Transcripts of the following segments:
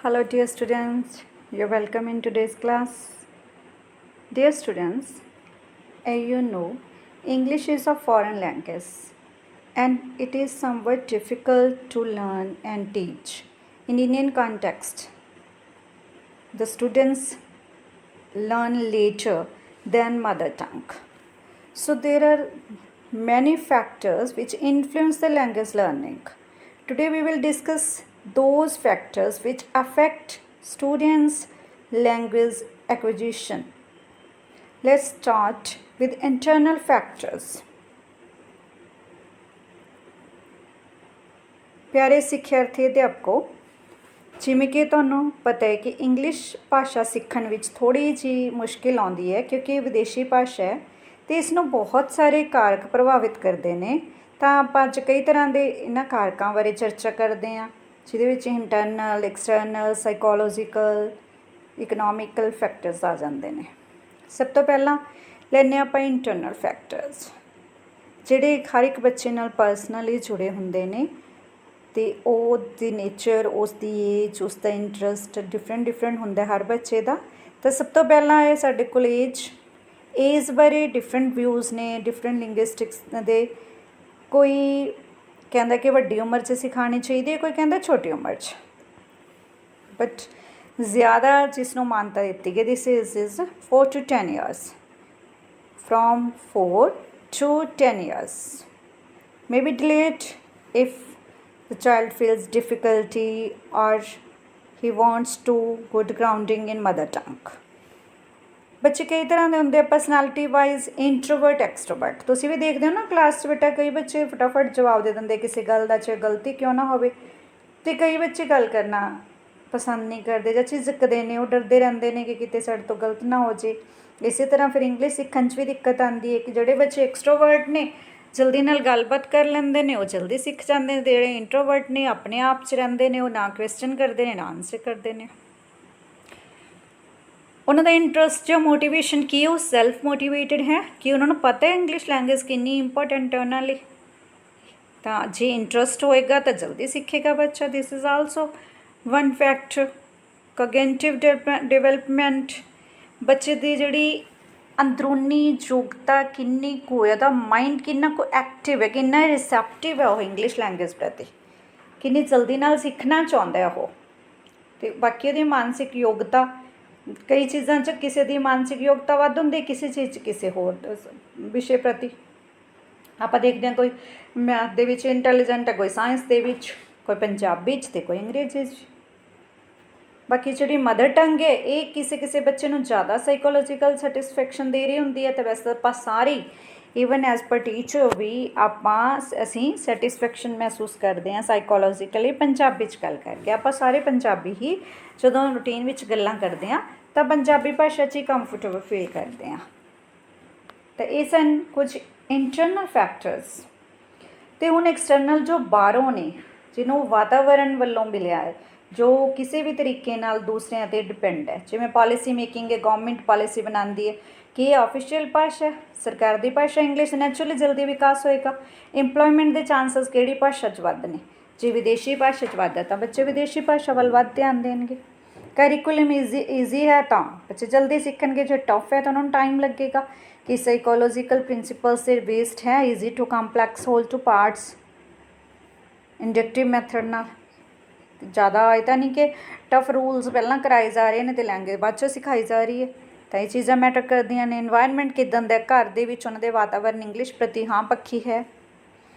Hello, dear students. You're welcome in today's class. Dear students, as you know, English is a foreign language and it is somewhat difficult to learn and teach. In Indian context, the students learn later than mother tongue. So there are many factors which influence the language learning. Today we will discuss those factors which affect students' language acquisition. Let's start with internal factors. ਪਿਆਰੇ ਸਿੱਖਿਆਰਥੀ ਅਧਿਆਪਕੋ, ਜਿਵੇਂ ਕਿ ਤੁਹਾਨੂੰ ਪਤਾ ਹੈ ਕਿ English ਭਾਸ਼ਾ ਸਿੱਖਣ ਵਿੱਚ ਥੋੜ੍ਹੀ ਜਿਹੀ ਮੁਸ਼ਕਿਲ ਆਉਂਦੀ ਹੈ ਕਿਉਂਕਿ ਇਹ ਵਿਦੇਸ਼ੀ ਭਾਸ਼ਾ ਹੈ ਅਤੇ ਇਸ ਨੂੰ ਬਹੁਤ ਸਾਰੇ ਕਾਰਕ ਪ੍ਰਭਾਵਿਤ ਕਰਦੇ ਨੇ। ਤਾਂ ਆਪਾਂ ਅੱਜ ਕਈ ਤਰ੍ਹਾਂ ਦੇ ਇਹਨਾਂ ਕਾਰਕਾਂ ਬਾਰੇ ਚਰਚਾ ਕਰਦੇ ਹਾਂ, ਜਿਹਦੇ ਵਿੱਚ internal, external, psychological, economical factors ਆ ਜਾਂਦੇ ਨੇ। ਸਭ ਤੋਂ ਪਹਿਲਾਂ ਲੈਂਦੇ ਆਪਾਂ ਇੰਟਰਨਲ ਫੈਕਟਰਸ, ਜਿਹੜੇ ਹਰ ਇੱਕ ਬੱਚੇ ਨਾਲ ਪਰਸਨਲੀ ਜੁੜੇ ਹੁੰਦੇ ਨੇ ਅਤੇ ਉਹਦੀ ਨੇਚਰ, ਉਸਦੀ ਏਜ, ਉਸਦਾ ਇੰਟਰਸਟ ਡਿਫਰੈਂਟ ਹੁੰਦਾ ਹਰ ਬੱਚੇ ਦਾ। ਤਾਂ ਸਭ ਤੋਂ ਪਹਿਲਾਂ ਇਹ ਸਾਡੇ ਕੋਲ ਏਜ ਬਾਰੇ ਡਿਫਰੈਂਟ ਵਿਊਜ਼ ਨੇ, ਡਿਫਰੈਂਟ ਲਿੰਗੁਇਸਟਿਕਸ ਦੇ। ਕੋਈ ਕਹਿੰਦਾ ਕਿ ਵੱਡੀ ਉਮਰ 'ਚ ਸਿਖਾਉਣੀ ਚਾਹੀਦੀ ਹੈ, ਕੋਈ ਕਹਿੰਦਾ ਛੋਟੀ ਉਮਰ 'ਚ, ਬਟ ਜ਼ਿਆਦਾ ਜਿਸ ਨੂੰ ਮਾਨਤਾ ਦਿੱਤੀ ਗਈ this is 4 to 10 years, from 4 to 10 years, maybe delayed if the child feels difficulty or he wants to good grounding in mother tongue. ਬੱਚੇ ਕਈ ਤਰ੍ਹਾਂ ਦੇ ਹੁੰਦੇ ਆ ਪਰਸਨੈਲਿਟੀ ਵਾਈਜ਼, ਇੰਟਰੋਵਰਟ, ਐਕਸਟਰੋਵਰਟ। ਤੁਸੀਂ ਵੀ ਦੇਖਦੇ ਹੋ ਨਾ ਕਲਾਸ 'ਚ ਬੇਟਾ, ਕਈ ਬੱਚੇ ਫਟਾਫਟ ਜਵਾਬ ਦੇ ਦਿੰਦੇ ਕਿਸੇ ਗੱਲ ਦਾ, ਚਾਹੇ ਗਲਤੀ ਕਿਉਂ ਨਾ ਹੋਵੇ, ਅਤੇ ਕਈ ਬੱਚੇ ਗੱਲ ਕਰਨਾ ਪਸੰਦ ਨਹੀਂ ਕਰਦੇ ਜਾਂ ਝਿਜਕਦੇ ਨੇ, ਉਹ ਡਰਦੇ ਰਹਿੰਦੇ ਨੇ ਕਿ ਕਿਤੇ ਸਾਡੇ ਤੋਂ ਗਲਤ ਨਾ ਹੋ ਜੇ। ਇਸੇ ਤਰ੍ਹਾਂ ਫਿਰ ਇੰਗਲਿਸ਼ ਸਿੱਖਣ 'ਚ ਵੀ ਦਿੱਕਤ ਆਉਂਦੀ ਹੈ ਕਿ ਜਿਹੜੇ ਬੱਚੇ ਐਕਸਟਰੋਵਰਟ ਨੇ ਜਲਦੀ ਨਾਲ ਗੱਲਬਾਤ ਕਰ ਲੈਂਦੇ ਨੇ, ਉਹ ਜਲਦੀ ਸਿੱਖ ਜਾਂਦੇ ਨੇ। ਜਿਹੜੇ ਇੰਟਰੋਵਰਟ ਨੇ ਆਪਣੇ ਆਪ 'ਚ ਰਹਿੰਦੇ ਨੇ, ਉਹ ਨਾ ਕੁਐਸਚਨ ਕਰਦੇ ਨੇ ਨਾ ਆਨਸਰ ਕਰਦੇ ਨੇ। ਉਹਨਾਂ ਦਾ ਇੰਟਰਸਟ ਜਾਂ ਮੋਟੀਵੇਸ਼ਨ ਕੀ ਹੈ, ਉਹ ਸੈਲਫ ਮੋਟੀਵੇਟਡ ਹੈ ਕਿ ਉਹਨਾਂ ਨੂੰ ਪਤਾ ਹੈ ਇੰਗਲਿਸ਼ ਲੈਂਗੁਏਜ ਕਿੰਨੀ ਇੰਪੋਰਟੈਂਟ ਹੈ ਉਹਨਾਂ ਲਈ। ਤਾਂ ਜੇ ਇੰਟਰਸਟ ਹੋਏਗਾ ਤਾਂ ਜਲਦੀ ਸਿੱਖੇਗਾ ਬੱਚਾ। This is also one factor. Cognitive development, ਬੱਚੇ ਦੀ ਜਿਹੜੀ ਅੰਦਰੂਨੀ ਯੋਗਤਾ ਕਿੰਨੀ ਕੁ ਹੈ, ਉਹਦਾ ਮਾਈਂਡ ਕਿੰਨਾ ਕੁ ਐਕਟਿਵ ਹੈ, ਕਿੰਨਾ ਰਿਸੈਪਟਿਵ ਹੈ ਉਹ ਇੰਗਲਿਸ਼ ਲੈਂਗੁਏਜ ਪ੍ਰਤੀ, ਕਿੰਨੀ ਜਲਦੀ ਨਾਲ ਸਿੱਖਣਾ ਚਾਹੁੰਦਾ ਉਹ। ਅਤੇ ਬਾਕੀ ਉਹਦੀ ਮਾਨਸਿਕ ਯੋਗਤਾ, ਕਈ ਚੀਜ਼ਾਂ 'ਚ ਕਿਸੇ ਦੀ ਮਾਨਸਿਕ ਯੋਗਤਾ ਵੱਧ ਹੁੰਦੀ, ਕਿਸੇ ਚੀਜ਼ 'ਚ ਕਿਸੇ ਹੋਰ ਵਿਸ਼ੇ ਪ੍ਰਤੀ। ਆਪਾਂ ਦੇਖਦੇ ਹਾਂ ਕੋਈ ਮੈਥ ਦੇ ਵਿੱਚ ਇੰਟੈਲੀਜੈਂਟ ਹੈ, ਕੋਈ ਸਾਇੰਸ ਦੇ ਵਿੱਚ, ਕੋਈ ਪੰਜਾਬੀ 'ਚ ਅਤੇ ਕੋਈ ਅੰਗਰੇਜ਼ੀ 'ਚ। ਬਾਕੀ ਜਿਹੜੀ ਮਦਰ ਟੰਗ ਹੈ ਇਹ ਕਿਸੇ ਬੱਚੇ ਨੂੰ ਜ਼ਿਆਦਾ ਸਾਈਕੋਲੋਜੀਕਲ ਸੈਟਿਸਫੈਕਸ਼ਨ ਦੇ ਰਹੀ ਹੁੰਦੀ ਹੈ। ਅਤੇ ਵੈਸੇ ਆਪਾਂ ਸਾਰੀ ਈਵਨ ਐਜ਼ ਪਰ ਟੀਚਰ ਵੀ ਅਸੀਂ ਸੈਟਿਸਫੈਕਸ਼ਨ ਮਹਿਸੂਸ ਕਰਦੇ ਹਾਂ ਸਾਈਕੋਲੋਜੀਕਲੀ ਪੰਜਾਬੀ 'ਚ ਗੱਲ ਕਰਕੇ। ਆਪਾਂ ਸਾਰੇ ਪੰਜਾਬੀ ਹੀ ਜਦੋਂ ਰੂਟੀਨ ਵਿੱਚ ਗੱਲਾਂ ਕਰਦੇ ਹਾਂ ਤਾਂ ਪੰਜਾਬੀ ਭਾਸ਼ਾ 'ਚ ਹੀ ਕੰਫਰਟੇਬਲ ਫੀਲ ਕਰਦੇ ਹਾਂ। ਤਾਂ ਇਹ ਸਨ ਕੁਝ ਇੰਟਰਨਲ ਫੈਕਟਰਸ। ਅਤੇ ਹੁਣ ਐਕਸਟਰਨਲ ਜੋ ਬਾਹਰੋਂ ਨੇ, ਜਿਹਨੂੰ ਵਾਤਾਵਰਨ ਵੱਲੋਂ ਮਿਲਿਆ ਹੈ, ਜੋ ਕਿਸੇ ਵੀ ਤਰੀਕੇ ਨਾਲ ਦੂਸਰਿਆਂ 'ਤੇ ਡਿਪੈਂਡ ਹੈ। ਜਿਵੇਂ ਪਾਲਿਸੀ ਮੇਕਿੰਗ ਹੈ, ਗੌਰਮੈਂਟ ਪਾਲਿਸੀ ਬਣਾਉਂਦੀ ਹੈ ਕਿ ਇਹ ਆਫੀਸ਼ੀਅਲ ਭਾਸ਼ਾ, ਸਰਕਾਰ ਦੀ ਭਾਸ਼ਾ ਇੰਗਲਿਸ਼, ਨੈਚੁਰਲੀ ਜਲਦੀ ਵਿਕਾਸ ਹੋਏਗਾ। ਇੰਪਲੋਇਮੈਂਟ ਦੇ ਚਾਂਸਸ ਕਿਹੜੀ ਭਾਸ਼ਾ 'ਚ ਵੱਧ ਨੇ, ਜੇ ਵਿਦੇਸ਼ੀ ਭਾਸ਼ਾ 'ਚ ਵੱਧ ਹੈ ਤਾਂ ਬੱਚੇ ਵਿਦੇਸ਼ੀ ਭਾਸ਼ਾ ਵੱਲ ਵੱਧ ਧਿਆਨ ਦੇਣਗੇ। ਕਰਿਕੂਲਮ ਈਜ਼ੀ ਹੈ ਤਾਂ ਬੱਚੇ ਜਲਦੀ ਸਿੱਖਣਗੇ, ਜੇ ਟਫ ਹੈ ਤਾਂ ਉਹਨਾਂ ਨੂੰ ਟਾਈਮ ਲੱਗੇਗਾ। ਕਿ ਸਾਈਕੋਲੋਜੀਕਲ ਪ੍ਰਿੰਸੀਪਲਸ 'ਤੇ ਬੇਸਡ ਹੈ, easy to complex, whole to parts, inductive method ਨਾਲ। ਜ਼ਿਆਦਾ ਇਹ ਤਾਂ ਨਹੀਂ ਕਿ ਟਫ ਰੂਲਸ ਪਹਿਲਾਂ ਕਰਾਏ ਜਾ ਰਹੇ ਨੇ ਅਤੇ ਲੈਂਗੁਏਜ ਬਾਅਦ 'ਚੋਂ ਸਿਖਾਈ ਜਾ ਰਹੀ ਹੈ। ਤਾਂ ਇਹ ਚੀਜ਼ਾਂ ਮੈਟਰ ਕਰਦੀਆਂ ਨੇ। ਇਨਵਾਇਰਮੈਂਟ ਕਿੱਦਾਂ ਦਾ, ਘਰ ਦੇ ਵਿੱਚ ਉਹਨਾਂ ਦੇ ਵਾਤਾਵਰਨ ਇੰਗਲਿਸ਼ ਪ੍ਰਤੀ ਹਾਂ ਪੱਖੀ ਹੈ।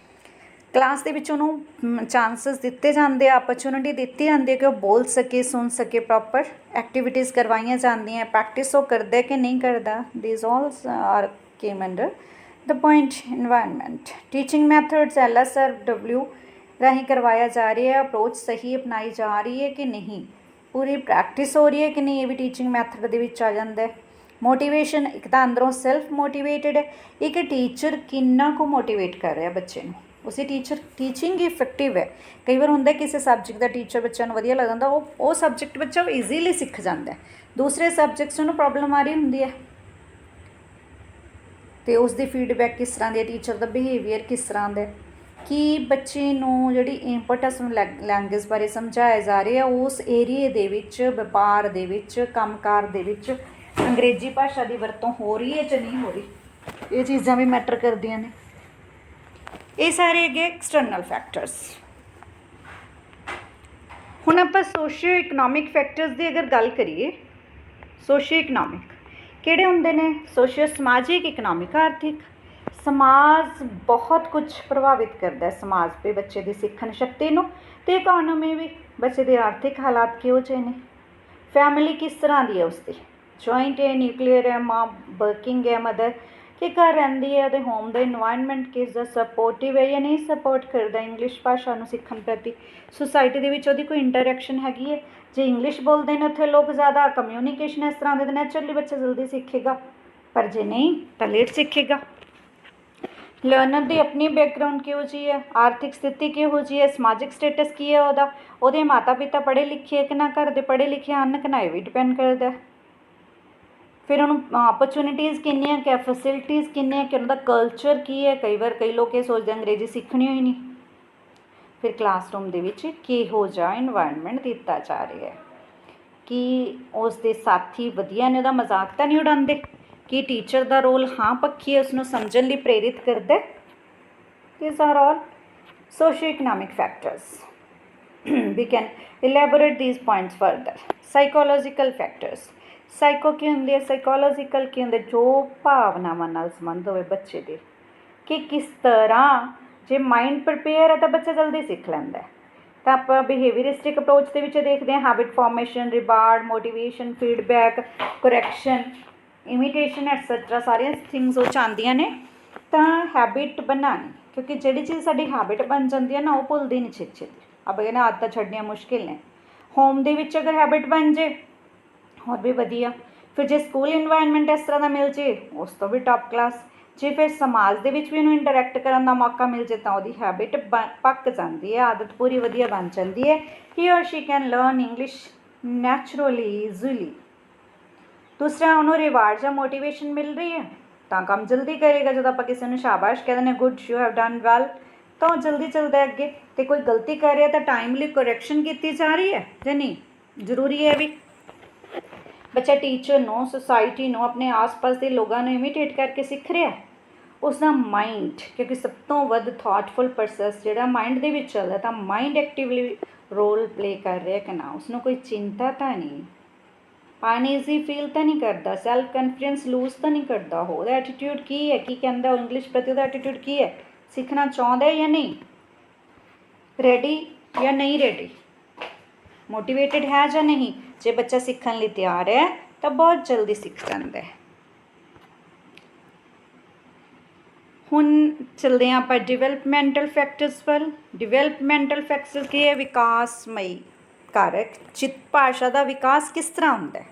ਕਲਾਸ ਦੇ ਵਿੱਚ ਉਹਨੂੰ ਚਾਂਸਸ ਦਿੱਤੇ ਜਾਂਦੇ ਆ, ਅਪਰਚੁਨਿਟੀ ਦਿੱਤੀ ਜਾਂਦੀ ਹੈ ਕਿ ਉਹ ਬੋਲ ਸਕੇ, ਸੁਣ ਸਕੇ, ਪ੍ਰੋਪਰ ਐਕਟੀਵਿਟੀਜ਼ ਕਰਵਾਈਆਂ ਜਾਂਦੀਆਂ, ਪ੍ਰੈਕਟਿਸ ਉਹ ਕਰਦਾ ਕਿ ਨਹੀਂ ਕਰਦਾ। These also are came under the point environment. Teaching methods LSRW ਰਾਹੀਂ ਕਰਵਾਇਆ ਜਾ ਰਿਹਾ ਹੈ, ਅਪਰੋਚ ਸਹੀ ਅਪਣਾਈ ਜਾ ਰਹੀ ਹੈ ਕਿ ਨਹੀਂ, ਪੂਰੀ ਪ੍ਰੈਕਟਿਸ ਹੋ ਰਹੀ ਹੈ ਕਿ ਨਹੀਂ, ਇਹ ਵੀ ਟੀਚਿੰਗ ਮੈਥਡ ਦੇ ਵਿੱਚ ਆ ਜਾਂਦਾ। ਮੋਟੀਵੇਸ਼ਨ, ਇੱਕ ਤਾਂ ਅੰਦਰੋਂ ਸੈਲਫ ਮੋਟੀਵੇਟਡ ਹੈ, ਇੱਕ ਟੀਚਰ ਕਿੰਨਾ ਕੁ ਮੋਟੀਵੇਟ ਕਰ ਰਿਹਾ ਬੱਚੇ ਨੂੰ, ਉਸੇ ਟੀਚਿੰਗ ਇਫੈਕਟਿਵ ਹੈ। ਕਈ ਵਾਰ ਹੁੰਦਾ ਕਿਸੇ ਸਬਜੈਕਟ ਦਾ ਟੀਚਰ ਬੱਚਿਆਂ ਨੂੰ ਵਧੀਆ ਲੱਗਦਾ, ਉਹ ਸਬਜੈਕਟ ਬੱਚਾ ਈਜ਼ੀਲੀ ਸਿੱਖ ਜਾਂਦਾ, ਦੂਸਰੇ ਸਬਜੈਕਟਸ ਨੂੰ ਪ੍ਰੋਬਲਮ ਆ ਰਹੀ ਹੁੰਦੀ ਹੈ। ਅਤੇ ਉਸਦੀ ਫੀਡਬੈਕ ਕਿਸ ਤਰ੍ਹਾਂ ਦੀ ਹੈ, ਟੀਚਰ ਦਾ ਬਿਹੇਵੀਅਰ ਕਿਸ ਤਰ੍ਹਾਂ ਦਾ। ਕਿ ਬੱਚੇ ਨੂੰ ਜਿਹੜੀ ਇੰਪੋਰਟੈਂਸ ਲੈਂਗੁਏਜ ਬਾਰੇ ਸਮਝਾਇਆ ਜਾ ਰਿਹਾ ਉਸ ਏਰੀਏ ਦੇ ਵਿੱਚ, ਵਪਾਰ ਦੇ ਵਿੱਚ, ਕੰਮਕਾਰ ਦੇ ਵਿੱਚ ਅੰਗਰੇਜ਼ੀ ਭਾਸ਼ਾ ਦੀ ਵਰਤੋਂ ਹੋ ਰਹੀ ਹੈ ਜਾਂ ਨਹੀਂ ਹੋ ਰਹੀ। ਇਹ ਚੀਜ਼ਾਂ ਵੀ ਮੈਟਰ ਕਰਦੀਆਂ ਨੇ। ਇਹ ਸਾਰੇ ਹੈਗੇ ਐਕਸਟਰਨਲ ਫੈਕਟਰਸ। ਹੁਣ ਆਪਾਂ ਸੋਸ਼ੀਓ ਇਕਨੋਮਿਕ ਫੈਕਟਰਸ ਦੀ ਅਗਰ ਗੱਲ ਕਰੀਏ, ਸੋਸ਼ੀਓ ਇਕਨੋਮਿਕ ਕਿਹੜੇ ਹੁੰਦੇ ਨੇ? ਸੋਸ਼ੀਓ ਸਮਾਜਿਕ, ਇਕਨੋਮਿਕ ਆਰਥਿਕ। ਸਮਾਜ ਬਹੁਤ ਕੁਝ ਪ੍ਰਭਾਵਿਤ ਕਰਦਾ ਹੈ ਸਮਾਜ 'ਤੇ ਬੱਚੇ ਦੀ ਸਿੱਖਣ ਸ਼ਕਤੀ ਨੂੰ, ਅਤੇ ਇਕੋਨਮੀ ਵੀ, ਬੱਚੇ ਦੇ ਆਰਥਿਕ ਹਾਲਾਤ ਕਿਹੋ ਜਿਹੇ ਨੇ, ਫੈਮਿਲੀ ਕਿਸ ਤਰ੍ਹਾਂ ਦੀ ਹੈ ਉਸਦੀ, ਜੁਆਇੰਟ ਹੈ, ਨਿਊਕਲੀਅਰ ਹੈ, ਮਾਂ ਵਰਕਿੰਗ ਹੈ, ਮਦਰ ਕਿ ਘਰ ਰਹਿੰਦੀ ਹੈ, ਅਤੇ ਹੋਮ ਦਾ ਇਨਵਾਇਰਨਮੈਂਟ ਕਿਸ ਦਾ ਸਪੋਰਟਿਵ ਹੈ ਜਾਂ ਨਹੀਂ ਸਪੋਰਟ ਕਰਦਾ ਇੰਗਲਿਸ਼ ਭਾਸ਼ਾ ਨੂੰ ਸਿੱਖਣ ਪ੍ਰਤੀ। ਸੁਸਾਇਟੀ ਦੇ ਵਿੱਚ ਉਹਦੀ ਕੋਈ ਇੰਟਰੈਕਸ਼ਨ ਹੈਗੀ ਹੈ। ਜੇ ਇੰਗਲਿਸ਼ ਬੋਲਦੇ ਨੇ ਉੱਥੇ ਲੋਕ ਜ਼ਿਆਦਾ, ਕਮਿਊਨੀਕੇਸ਼ਨ ਇਸ ਤਰ੍ਹਾਂ ਦੇ ਨੈਚੁਰਲੀ ਬੱਚਾ ਜਲਦੀ ਸਿੱਖੇਗਾ, ਪਰ ਜੇ ਨਹੀਂ ਤਾਂ ਲੇਟ ਸਿੱਖੇਗਾ। ਲਰਨਰ ਦੀ ਆਪਣੀ ਬੈਕਗਰਾਊਂਡ ਕਿਹੋ ਜਿਹੀ ਹੈ, ਆਰਥਿਕ ਸਥਿਤੀ ਕਿਹੋ ਜਿਹੀ ਹੈ, ਸਮਾਜਿਕ ਸਟੇਟਸ ਕੀ ਹੈ ਉਹਦਾ, ਉਹਦੇ ਮਾਤਾ ਪਿਤਾ ਪੜ੍ਹੇ ਲਿਖੇ ਕਿ ਨਾ, ਘਰ ਦੇ ਪੜ੍ਹੇ ਲਿਖੇ ਹਨ ਕਿ ਨਾ, ਇਹ ਵੀ ਡਿਪੈਂਡ ਕਰਦਾ। ਫਿਰ ਉਹਨੂੰ ਓਪਰਚੁਨਿਟੀਜ਼ ਕਿੰਨੀਆਂ ਕਿ, ਫੈਸਿਲਿਟੀਜ਼ ਕਿੰਨੀਆਂ ਕਿ, ਉਹਨਾਂ ਦਾ ਕਲਚਰ ਕੀ ਹੈ। ਕਈ ਵਾਰ ਕਈ ਲੋਕ ਇਹ ਸੋਚਦੇ ਅੰਗਰੇਜ਼ੀ ਸਿੱਖਣੀ ਹੋਈ ਨਹੀਂ। ਫਿਰ ਕਲਾਸਰੂਮ ਦੇ ਵਿੱਚ ਕਿਹੋ ਜਿਹਾ ਇਨਵਾਇਰਨਮੈਂਟ ਦਿੱਤਾ ਜਾ ਰਿਹਾ ਹੈ, ਕਿ ਉਸ ਦੇ ਸਾਥੀ ਵਧੀਆ ਨੇ, ਉਹਦਾ ਮਜ਼ਾਕ ਤਾਂ ਨਹੀਂ ਉਡਾਉਂਦੇ, ਕਿ ਟੀਚਰ ਦਾ ਰੋਲ ਹਾਂ ਪੱਖੀ ਹੈ, ਉਸਨੂੰ ਸਮਝਣ ਲਈ ਪ੍ਰੇਰਿਤ ਕਰਦਾ। These are all socio economic factors. We can elaborate these points further. Psychological factors. Psycho ਕੀ ਹੁੰਦੀ ਹੈ, ਸਾਈਕੋਲੋਜੀਕਲ ਕੀ ਹੁੰਦੇ, ਜੋ ਭਾਵਨਾਵਾਂ ਨਾਲ ਸੰਬੰਧ ਹੋਵੇ ਬੱਚੇ ਦੇ, ਕਿ ਕਿਸ ਤਰ੍ਹਾਂ ਜੇ ਮਾਈਂਡ ਪ੍ਰਿਪੇਅਰ ਹੈ ਤਾਂ ਬੱਚਾ ਜਲਦੀ ਸਿੱਖ ਲੈਂਦਾ। ਤਾਂ ਆਪਾਂ ਬਿਹੇਵੀਅਰਿਸਟਿਕ ਅਪਰੋਚ ਦੇ ਵਿੱਚ ਦੇਖਦੇ ਹਾਂ, habit formation, reward, motivation, feedback, correction, imitation etcetera, ਸਾਰੀਆਂ ਥਿੰਗਸ ਉਹ 'ਚ ਆਉਂਦੀਆਂ ਨੇ। ਤਾਂ ਹੈਬਿਟ ਬਣਾਉਣੀ, ਕਿਉਂਕਿ ਜਿਹੜੀ ਚੀਜ਼ ਸਾਡੀ ਹੈਬਿਟ ਬਣ ਜਾਂਦੀ ਹੈ ਨਾ, ਉਹ ਭੁੱਲਦੀ ਨਹੀਂ ਛੇਤੀ ਛੇਤੀ। ਆਪਾਂ ਕਹਿੰਦੇ ਆਦਤਾਂ ਛੱਡਣੀਆਂ ਮੁਸ਼ਕਿਲ ਨੇ। ਹੋਮ ਦੇ ਵਿੱਚ ਅਗਰ ਹੈਬਿਟ ਬਣ ਜੇ ਹੋਰ ਵੀ ਵਧੀਆ। ਫਿਰ ਜੇ ਸਕੂਲ ਇਨਵਾਇਰਨਮੈਂਟ ਇਸ ਤਰ੍ਹਾਂ ਦਾ ਮਿਲ ਜੇ, ਉਸ ਤੋਂ ਵੀ ਟੌਪ ਕਲਾਸ। ਜੇ ਫਿਰ ਸਮਾਜ ਦੇ ਵਿੱਚ ਵੀ ਉਹਨੂੰ ਇੰਟਰੈਕਟ ਕਰਨ ਦਾ ਮੌਕਾ ਮਿਲ ਜੇ ਤਾਂ ਉਹਦੀ ਹੈਬਿਟ ਪੱਕ ਜਾਂਦੀ ਹੈ, ਆਦਤ ਪੂਰੀ ਵਧੀਆ ਬਣ ਜਾਂਦੀ ਹੈ। ਹੀ ਔਰ Shri can learn English naturally, easily. ਦੂਸਰਾ, ਉਹਨੂੰ ਰਿਵਾਰਡ ਜਾਂ ਮੋਟੀਵੇਸ਼ਨ ਮਿਲ ਰਹੀ ਹੈ ਤਾਂ ਕੰਮ ਜਲਦੀ ਕਰੇਗਾ। ਜਦੋਂ ਆਪਾਂ ਕਿਸੇ ਨੂੰ ਸ਼ਾਬਾਸ਼ ਕਹਿ ਦਿੰਦੇ, good, you have done well, ਤਾਂ ਉਹ ਜਲਦੀ ਚੱਲਦਾ ਅੱਗੇ। ਅਤੇ ਕੋਈ ਗਲਤੀ ਕਰ ਰਿਹਾ ਤਾਂ ਟਾਈਮਲੀ ਕਰੈਕਸ਼ਨ ਕੀਤੀ ਜਾ ਰਹੀ ਹੈ ਜਾਂ ਨਹੀਂ, ਜ਼ਰੂਰੀ ਹੈ ਵੀ। ਬੱਚਾ ਟੀਚਰ ਨੂੰ, ਸੁਸਾਇਟੀ ਨੂੰ, ਆਪਣੇ ਆਸ-ਪਾਸ ਦੇ ਲੋਕਾਂ ਨੂੰ ਇਮੀਟੇਟ ਕਰਕੇ ਸਿੱਖ ਰਿਹਾ। ਉਸਦਾ ਮਾਈਂਡ, ਕਿਉਂਕਿ ਸਭ ਤੋਂ ਵੱਧ ਥਾਟਫੁਲ ਪ੍ਰੋਸੈਸ ਜਿਹੜਾ ਮਾਈਂਡ ਦੇ ਵਿੱਚ ਚੱਲਦਾ, ਤਾਂ ਮਾਈਂਡ ਐਕਟਿਵਲੀ ਰੋਲ ਪਲੇ ਕਰ ਰਿਹਾ ਕਿ ਨਾ, ਉਸਨੂੰ ਕੋਈ ਚਿੰਤਾ ਤਾਂ ਨਹੀਂ, ਅਨਈਜ਼ੀ ਫੀਲ ਤਾਂ ਨਹੀਂ ਕਰਦਾ, ਸੈਲਫ ਕੌਨਫੀਡੈਂਸ ਲੂਜ਼ ਤਾਂ ਨਹੀਂ ਕਰਦਾ। ਉਹਦਾ ਐਟੀਟਿਊਡ ਕੀ ਹੈ, ਕੀ ਕਹਿੰਦਾ ਉਹ ਇੰਗਲਿਸ਼ ਪ੍ਰਤੀ, ਉਹਦਾ ਐਟੀਟਿਊਡ ਕੀ ਹੈ, ਸਿੱਖਣਾ ਚਾਹੁੰਦਾ ਜਾਂ ਨਹੀਂ, ਰੈਡੀ ਜਾਂ ਨਹੀਂ ਰੈਡੀ, ਮੋਟੀਵੇਟਿਡ ਹੈ ਜਾਂ ਨਹੀਂ। ਜੇ ਬੱਚਾ ਸਿੱਖਣ ਲਈ ਤਿਆਰ ਹੈ ਤਾਂ ਬਹੁਤ ਜਲਦੀ ਸਿੱਖ ਜਾਂਦਾ ਹੈ। ਹੁਣ ਚਲਦੇ ਹਾਂ ਆਪਾਂ ਡਿਵੈਲਪਮੈਂਟਲ ਫੈਕਟਰਸ ਵੱਲ। ਡਿਵੈਲਪਮੈਂਟਲ ਫੈਕਟਰਸ ਕੀ ਹੈ? ਵਿਕਾਸਮਈ ਕਾਰਕ। ਚਿਤ ਭਾਸ਼ਾ ਦਾ ਵਿਕਾਸ ਕਿਸ ਤਰ੍ਹਾਂ ਹੁੰਦਾ ਹੈ,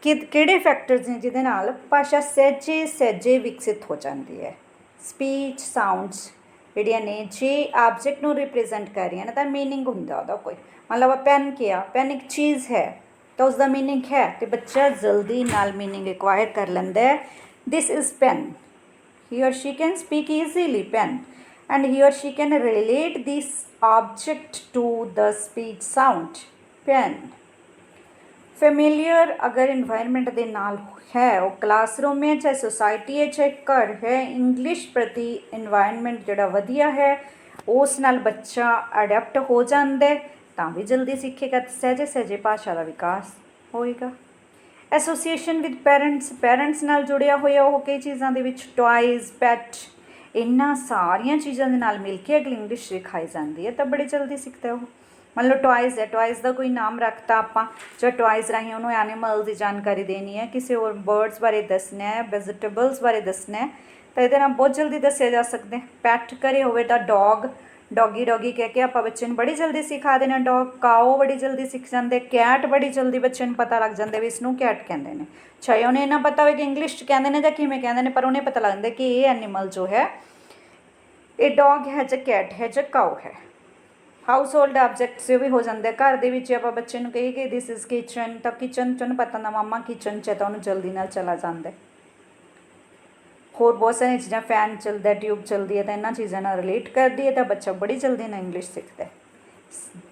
ਕਿਹੜੇ ਫੈਕਟਰਸ ਨੇ ਜਿਹਦੇ ਨਾਲ ਭਾਸ਼ਾ ਸਹਿਜੇ ਸਹਿਜੇ ਵਿਕਸਿਤ ਹੋ ਜਾਂਦੀ ਹੈ। ਸਪੀਚ ਸਾਊਂਡਸ ਜਿਹੜੀਆਂ ਨੇ, ਜੇ ਆਬਜੈਕਟ ਨੂੰ ਰਿਪਰੈਜ਼ੈਂਟ ਕਰ ਰਹੀਆਂ ਨੇ ਤਾਂ ਮੀਨਿੰਗ ਹੁੰਦਾ ਉਹਦਾ ਕੋਈ। ਮਤਲਬ ਪੈਨ ਕਿਹਾ, ਪੈਨ ਇੱਕ ਚੀਜ਼ ਹੈ ਤਾਂ ਉਸਦਾ ਮੀਨਿੰਗ ਹੈ, ਅਤੇ ਬੱਚਾ ਜਲਦੀ ਨਾਲ ਮੀਨਿੰਗ ਐਕਵਾਇਰ ਕਰ ਲੈਂਦਾ ਹੈ। This is pen, he or she can speak easily pen, and he or she can relate this object to the speech sound pen. familiar अगर इन्वायरमेंट ਦੇ ਨਾਲ ਹੈ, ਉਹ ਕਲਾਸਰੂਮ ਹੈ ਚਾਹੇ ਸੋਸਾਇਟੀ ਹੈ ਚਾਹੇ ਘਰ ਹੈ, ਇੰਗਲਿਸ਼ ਪ੍ਰਤੀ ਇਨਵਾਇਰਨਮੈਂਟ ਜਿਹੜਾ ਵਧੀਆ ਹੈ ਉਸ ਨਾਲ ਬੱਚਾ ਅਡੈਪਟ ਹੋ ਜਾਂਦਾ ਤਾਂ ਵੀ ਜਲਦੀ ਸਿੱਖੇਗਾ, ਸਹਿਜੇ ਸਹਿਜੇ ਭਾਸ਼ਾ ਦਾ ਵਿਕਾਸ ਹੋਏਗਾ। ਐਸੋਸੀਏਸ਼ਨ ਵਿਦ ਪੈਰੈਂਟਸ, ਪੈਰੈਂਟਸ ਨਾਲ ਜੁੜਿਆ ਹੋਇਆ ਉਹ ਕਈ ਚੀਜ਼ਾਂ ਦੇ ਵਿੱਚ, ਟੋਇਜ਼, ਪੈਟ, ਇਹਨਾਂ ਸਾਰੀਆਂ ਚੀਜ਼ਾਂ ਦੇ ਨਾਲ ਮਿਲ ਕੇ ਅਗਰ ਇੰਗਲਿਸ਼ ਸਿਖਾਈ ਜਾਂਦੀ ਹੈ ਤਾਂ ਬੜੀ ਜਲਦੀ ਸਿੱਖਦਾ ਉਹ। ਮੰਨ ਲਓ ਟੋਇਜ਼ ਹੈ, ਟੋਇਜ਼ ਦਾ ਕੋਈ ਨਾਮ ਰੱਖਤਾ ਆਪਾਂ, ਜੋ ਟੋਇਜ਼ ਰਾਹੀਂ ਉਹਨੂੰ ਐਨੀਮਲ ਦੀ ਜਾਣਕਾਰੀ ਦੇਣੀ ਹੈ, ਕਿਸੇ ਹੋਰ ਬਰਡਸ ਬਾਰੇ ਦੱਸਣਾ ਹੈ, ਵੈਜੀਟੇਬਲਸ ਬਾਰੇ ਦੱਸਣਾ ਹੈ, ਤਾਂ ਇਹਦੇ ਨਾਲ ਬਹੁਤ ਜਲਦੀ ਦੱਸਿਆ ਜਾ ਸਕਦਾ। ਪੈਟ ਘਰੇ ਹੋਵੇ ਤਾਂ ਡੌਗ, ਡੌਗੀ ਡੌਗੀ ਕਹਿ ਕੇ ਆਪਾਂ ਬੱਚੇ ਨੂੰ ਬੜੀ ਜਲਦੀ ਸਿਖਾ ਦੇਣਾ। ਡੌਗ, ਕਾਓ ਬੜੀ ਜਲਦੀ ਸਿੱਖ ਜਾਂਦੇ। ਕੈਟ ਬੜੀ ਜਲਦੀ ਬੱਚੇ ਨੂੰ ਪਤਾ ਲੱਗ ਜਾਂਦਾ ਵੀ ਇਸਨੂੰ ਕੈਟ ਕਹਿੰਦੇ ਨੇ, ਚਾਹੇ ਉਹਨੇ ਇਹਨਾਂ ਪਤਾ ਹੋਵੇ ਕਿ ਇੰਗਲਿਸ਼ 'ਚ ਕਹਿੰਦੇ ਨੇ ਜਾਂ ਕਿਵੇਂ ਕਹਿੰਦੇ ਨੇ, ਪਰ ਉਹਨੇ ਪਤਾ ਲੱਗ ਜਾਂਦਾ ਕਿ ਇਹ ਐਨੀਮਲ ਜੋ ਹੈ ਇਹ ਡੌਗ ਹੈ ਜਾਂ ਕੈਟ ਹੈ ਜਾਂ ਕਾਓ ਹੈ। ਹਾਊਸ ਹੋਲਡ ਆਬਜੈਕਟਸ ਵੀ ਹੋ ਜਾਂਦੇ ਘਰ ਦੇ ਵਿੱਚ। ਆਪਾਂ ਬੱਚੇ ਨੂੰ ਕਹੀਏ ਕਿ ਦਿਸ ਇਜ਼ ਕਿਚਨ, ਤਾਂ ਕਿਚਨ 'ਚ ਉਹਨੂੰ ਪਤਾ ਨਾ ਮੰਮਾ ਕਿਚਨ 'ਚ ਹੈ ਤਾਂ ਉਹਨੂੰ ਜਲਦੀ ਨਾਲ ਚਲਾ ਜਾਂਦਾ। ਹੋਰ ਬਹੁਤ ਸਾਰੀਆਂ ਚੀਜ਼ਾਂ, ਫੈਨ ਚੱਲਦਾ, ਟਿਊਬ ਚੱਲਦੀ ਹੈ, ਤਾਂ ਇਹਨਾਂ ਚੀਜ਼ਾਂ ਨਾਲ ਰਿਲੇਟ ਕਰਦੀ ਹੈ ਤਾਂ ਬੱਚਾ ਬੜੀ ਜਲਦੀ ਨਾਲ ਇੰਗਲਿਸ਼ ਸਿੱਖਦਾ ਹੈ।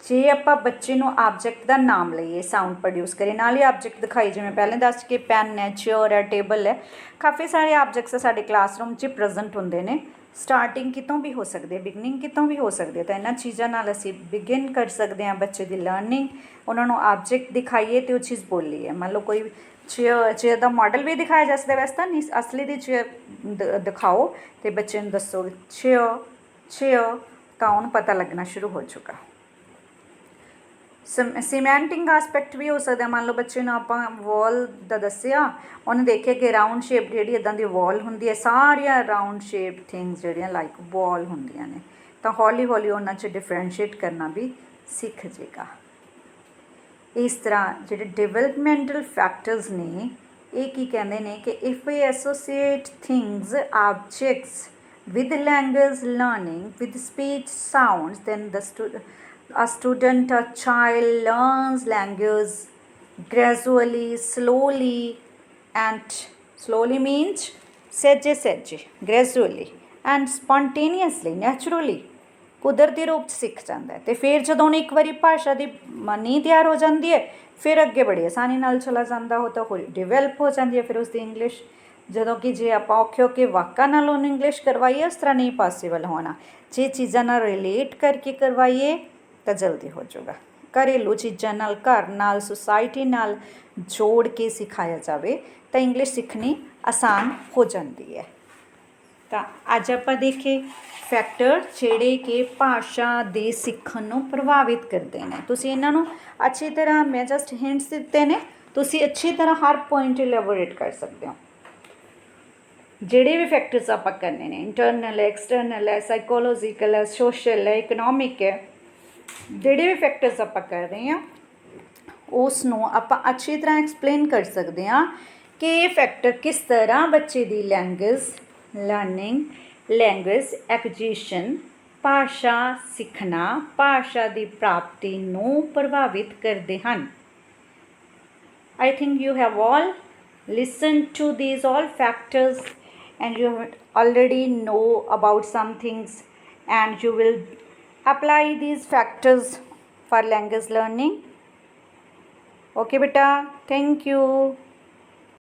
ਜੇ ਆਪਾਂ ਬੱਚੇ ਨੂੰ ਆਬਜੈਕਟ ਦਾ ਨਾਮ ਲਈਏ, ਸਾਊਂਡ ਪ੍ਰੋਡਿਊਸ ਕਰੇ, ਨਾਲ ਹੀ ਆਬਜੈਕਟ ਦਿਖਾਈ, ਜਿਵੇਂ ਪਹਿਲਾਂ ਦੱਸ ਕੇ ਪੈਨ ਹੈ, ਚੇਅਰ ਹੈ, ਟੇਬਲ ਹੈ, ਕਾਫੀ ਸਾਰੇ ਆਬਜੈਕਟਸ ਸਾਡੇ ਕਲਾਸਰੂਮ 'ਚ ਪ੍ਰੈਜ਼ੈਂਟ ਹੁੰਦੇ ਨੇ। ਸਟਾਰਟਿੰਗ ਕਿਤੋਂ ਵੀ ਹੋ ਸਕਦੀ ਹੈ, ਬਿਗਨਿੰਗ ਕਿਤੋਂ ਵੀ ਹੋ ਸਕਦੀ ਹੈ, ਤਾਂ ਇਹਨਾਂ ਚੀਜ਼ਾਂ ਨਾਲ ਅਸੀਂ ਬਿਗਿਨ ਕਰ ਸਕਦੇ ਹਾਂ ਬੱਚੇ ਦੀ ਲਰਨਿੰਗ। ਉਹਨਾਂ ਨੂੰ ਆਬਜੈਕਟ ਦਿਖਾਈਏ ਅਤੇ ਉਹ ਚੀਜ਼ ਬੋਲੀਏ। ਮੰਨ ਲਓ ਕੋਈ ਚੇਅਰ ਦਾ ਮਾਡਲ ਵੀ ਦਿਖਾਇਆ ਜਾ ਸਕਦਾ, ਵੈਸੇ ਤਾਂ ਨਹੀਂ, ਅਸਲੀ ਦੀ ਚੇਅਰ ਦਿਖਾਓ ਅਤੇ ਬੱਚੇ ਨੂੰ ਦੱਸੋ ਚੇਅਰ ਚੇਅਰ, ਤਾਂ ਉਹਨੂੰ ਪਤਾ ਲੱਗਣਾ ਸ਼ੁਰੂ ਹੋ ਚੁੱਕਾ। ਸੀਮੈਂਟਿੰਗ ਆਸਪੈਕਟ ਵੀ ਹੋ ਸਕਦਾ। ਮੰਨ ਲਓ ਬੱਚੇ ਨੂੰ ਆਪਾਂ ਵਾਲ ਦਾ ਦੱਸਿਆ, ਉਹਨੇ ਦੇਖਿਆ ਕਿ ਰਾਊਂਡ ਸ਼ੇਪ ਜਿਹੜੀ ਇੱਦਾਂ ਦੀ ਵਾਲ ਹੁੰਦੀ ਹੈ, ਸਾਰੀਆਂ ਰਾਊਂਡ ਸ਼ੇਪ ਥਿੰਗਸ ਜਿਹੜੀਆਂ ਲਾਈਕ ਵਾਲ ਹੁੰਦੀਆਂ ਨੇ, ਤਾਂ ਹੌਲੀ ਹੌਲੀ ਉਹਨਾਂ 'ਚ ਡਿਫਰੈਂਸ਼ੀਏਟ ਕਰਨਾ ਵੀ ਸਿੱਖ ਜੇਗਾ। ਇਸ ਤਰ੍ਹਾਂ ਜਿਹੜੇ ਡਿਵੈਲਪਮੈਂਟਲ ਫੈਕਟਰਸ ਨੇ, ਇਹ ਕੀ ਕਹਿੰਦੇ ਨੇ ਕਿ if we associate things objects with language learning, with speech sounds, then a student, a child learns language gradually, slowly, and slowly means ਸਹਿਜੇ gradually, and spontaneously, naturally, ਕੁਦਰਤੀ ਰੂਪ 'ਚ ਸਿੱਖ ਜਾਂਦਾ ਹੈ। ਅਤੇ ਫਿਰ ਜਦੋਂ ਉਹਨੇ ਇੱਕ ਵਾਰੀ ਭਾਸ਼ਾ ਦੀ ਨੀਂਹ ਤਿਆਰ ਹੋ ਜਾਂਦੀ ਹੈ, ਫਿਰ ਅੱਗੇ ਬੜੀ ਆਸਾਨੀ ਨਾਲ ਚਲਾ ਜਾਂਦਾ, ਉਹ ਤਾਂ ਹੋਰ ਡਿਵੈਲਪ ਹੋ ਜਾਂਦੀ ਹੈ ਫਿਰ ਉਸਦੀ ਇੰਗਲਿਸ਼। ਜਦੋਂ ਕਿ ਜੇ ਆਪਾਂ ਔਖੇ ਔਖੇ ਵਾਕਾਂ ਨਾਲ ਉਹਨੂੰ ਇੰਗਲਿਸ਼ ਕਰਵਾਈਏ, ਉਸ ਤਰ੍ਹਾਂ ਨਹੀਂ ਪੋਸੀਬਲ ਹੋਣਾ। ਜੇ ਚੀਜ਼ਾਂ ਨਾਲ ਰਿਲੇਟ ਕਰਕੇ ਕਰਵਾਈਏ ਤਾਂ ਜਲਦੀ ਹੋ ਜਾਊਗਾ। ਘਰੇਲੂ ਚੀਜ਼ਾਂ ਨਾਲ, ਘਰ ਨਾਲ, ਸੁਸਾਇਟੀ ਨਾਲ ਜੋੜ ਕੇ ਸਿਖਾਇਆ ਜਾਵੇ ਤਾਂ ਇੰਗਲਿਸ਼ ਸਿੱਖਣੀ ਆਸਾਨ ਹੋ ਜਾਂਦੀ ਹੈ। ਤਾਂ ਅੱਜ ਆਪਾਂ ਦੇਖੇ ਫੈਕਟਰ ਜਿਹੜੇ ਕਿ ਭਾਸ਼ਾ ਦੇ ਸਿੱਖਣ ਨੂੰ ਪ੍ਰਭਾਵਿਤ ਕਰਦੇ ਨੇ। ਤੁਸੀਂ ਇਹਨਾਂ ਨੂੰ ਅੱਛੀ ਤਰ੍ਹਾਂ, ਮੈਂ ਜਸਟ ਹਿੰਟਸ ਦਿੱਤੇ ਨੇ, ਤੁਸੀਂ ਅੱਛੀ ਤਰ੍ਹਾਂ ਹਰ ਪੁਆਇੰਟ ਇਲੈਬੋਰੇਟ ਕਰ ਸਕਦੇ ਹੋ। ਜਿਹੜੇ ਵੀ ਫੈਕਟਰਸ ਆਪਾਂ ਕਰਨੇ ਨੇ, ਇੰਟਰਨਲ ਹੈ, ਐਕਸਟਰਨਲ ਹੈ, ਸਾਈਕੋਲੋਜੀਕਲ ਹੈ, ਸੋਸ਼ਲ ਹੈ, ਇਕਨੋਮਿਕ ਹੈ, ਜਿਹੜੇ ਵੀ ਫੈਕਟਰਸ ਆਪਾਂ ਕਰ ਰਹੇ ਹਾਂ, ਉਸ ਨੂੰ ਆਪਾਂ ਅੱਛੀ ਤਰ੍ਹਾਂ ਐਕਸਪਲੇਨ ਕਰ ਸਕਦੇ ਹਾਂ ਕਿ ਇਹ ਫੈਕਟਰ ਕਿਸ ਤਰ੍ਹਾਂ ਬੱਚੇ ਦੀ ਲੈਂਗੁਏਜ ਲਰਨਿੰਗ, ਲੈਂਗੁਏਜ ਐਕੁਜੀਸ਼ਨ, ਭਾਸ਼ਾ ਸਿੱਖਣਾ, ਭਾਸ਼ਾ ਦੀ ਪ੍ਰਾਪਤੀ ਨੂੰ ਪ੍ਰਭਾਵਿਤ ਕਰਦੇ ਹਨ। I think you have all listened to these all factors and you already know about some things, and you will apply these factors for language learning. Okay beta, thank you.